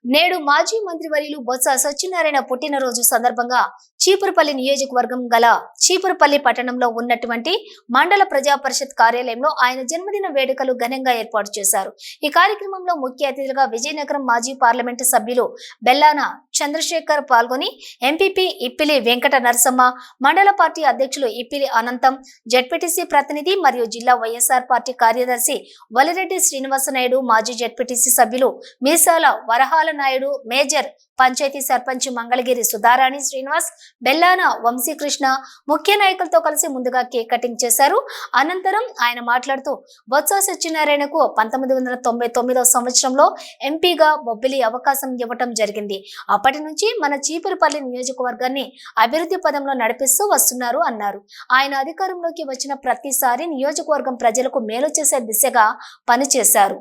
నేడు మాజీ మంత్రివర్యులు బొత్స సత్యనారాయణ పుట్టినరోజు సందర్భంగా చీపురుపల్లి నియోజకవర్గం గల చీపురుపల్లి పట్టణంలో ఉన్నటువంటి మండల ప్రజా పరిషత్ కార్యాలయంలో ఆయన జన్మదిన వేడుకలు ఘనంగా ఏర్పాటు చేశారు. ఈ కార్యక్రమంలో ముఖ్య అతిథులుగా విజయనగరం మాజీ పార్లమెంటు సభ్యులు బెల్లాన చంద్రశేఖర్ పాల్గొని ఎంపీపీ ఇప్పిలి వెంకట నరసమ్మ, మండల పార్టీ అధ్యక్షులు ఇప్పిలి అనంతం, జెడ్పీటీసీ ప్రతినిధి మరియు జిల్లా వైఎస్ఆర్ పార్టీ కార్యదర్శి వలిరెడ్డి శ్రీనివాసనాయుడు, మాజీ జెడ్పీటీసీ సభ్యులు మీసాల వరహాల నాయుడు, మేజర్ పంచాయతీ సర్పంచ్ మంగళగిరి సుధారాణి శ్రీనివాస్, బెల్లాన వంశీకృష్ణ ముఖ్య నాయకులతో కలిసి ముందుగా కేక్ కటింగ్ చేశారు. అనంతరం ఆయన మాట్లాడుతూ బొత్స సత్యనారాయణకు 1999 సంవత్సరంలో ఎంపీగా బొబ్బిలి అవకాశం ఇవ్వటం జరిగింది. అప్పటి నుంచి మన చీపురుపల్లి నియోజకవర్గాన్ని అభివృద్ధి పదంలో నడిపిస్తూ వస్తున్నారు అన్నారు. ఆయన అధికారంలోకి వచ్చిన ప్రతిసారి నియోజకవర్గం ప్రజలకు మేలు చేసే దిశగా పనిచేశారు.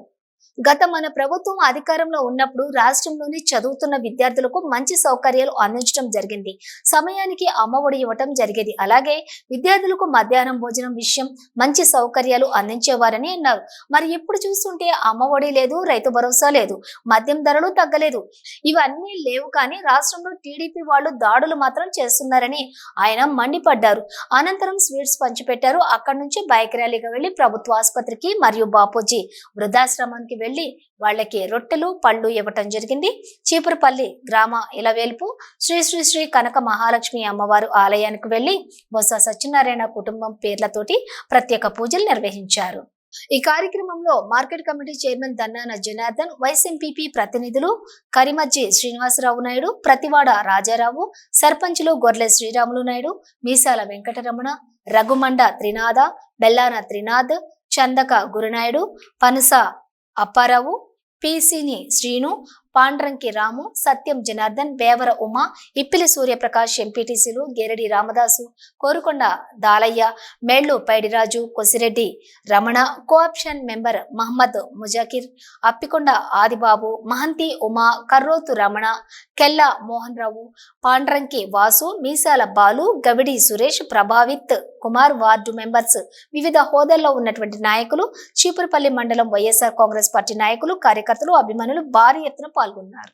గత మన ప్రభుత్వం అధికారంలో ఉన్నప్పుడు రాష్ట్రంలోని చదువుతున్న విద్యార్థులకు మంచి సౌకర్యాలు అందించడం జరిగింది. సమయానికి అమ్మఒడి ఇవ్వటం జరిగేది. అలాగే విద్యార్థులకు మధ్యాహ్నం భోజనం విషయం మంచి సౌకర్యాలు అందించేవారని అన్నారు. మరి ఇప్పుడు చూస్తుంటే అమ్మఒడి లేదు, రైతు భరోసా లేదు, మద్యం ధరలు తగ్గలేదు. ఇవన్నీ లేవు, కానీ రాష్ట్రంలో టీడీపీ వాళ్ళు దాడులు మాత్రం చేస్తున్నారని ఆయన మండిపడ్డారు. అనంతరం స్వీట్స్ పంచిపెట్టారు. అక్కడి నుంచి బైక్ ర్యాలీగా వెళ్లి ప్రభుత్వ ఆసుపత్రికి మరియు బాపూజీ వృద్ధాశ్రమానికి వెళ్లి వాళ్ళకి రొట్టెలు పళ్ళు ఇవ్వటం జరిగింది. చీపురుపల్లి గ్రామ ఇలవేల్పు శ్రీ శ్రీ శ్రీ కనక మహాలక్ష్మి అమ్మవారు ఆలయానికి వెళ్లి బొత్స సత్యనారాయణ కుటుంబం పేర్లతోటి ప్రత్యేక పూజలు నిర్వహించారు. ఈ కార్యక్రమంలో market committee chairman Dannana Janardhan, vice MPP ప్రతినిధులు కరిమజ్జి శ్రీనివాసరావు నాయుడు, ప్రతివాడ రాజారావు, సర్పంచులు గొర్లె శ్రీరాములు నాయుడు, మీసాల వెంకటరమణ, రఘుమండ త్రినాథ, బెల్లాన త్రినాథ్, చందక గురునాయుడు, పనస అప్పారావు, పీసీని శ్రీను, పాండ్రంకి రాము, సత్యం జనార్దన్, బేవర ఉమా, ఇప్పిలి సూర్యప్రకాష్, ఎంపీటీసీలు గేరెడి రామదాసు, కోరుకొండ దాలయ్య, మేళ్లు పైడిరాజు, కొసిరెడ్డి రమణ, కోఆప్షన్ మెంబర్ మహమ్మద్ ముజాకిర్, అప్పికొండ ఆదిబాబు, మహంతి ఉమా, కర్రోతు రమణ, కెల్లా మోహన్ రావు, పాండ్రంకి వాసు, మీసాల బాలు, గవిడి సురేష్, ప్రభావిత్ కుమార్, వార్డు మెంబర్స్, వివిధ హోదాల్లో ఉన్నటువంటి నాయకులు, చీపురుపల్లి మండలం వైఎస్ఆర్ కాంగ్రెస్ పార్టీ నాయకులు, కార్యకర్తలు, అభిమానులు భారీ ఎత్తున పాల్గొన్నారు.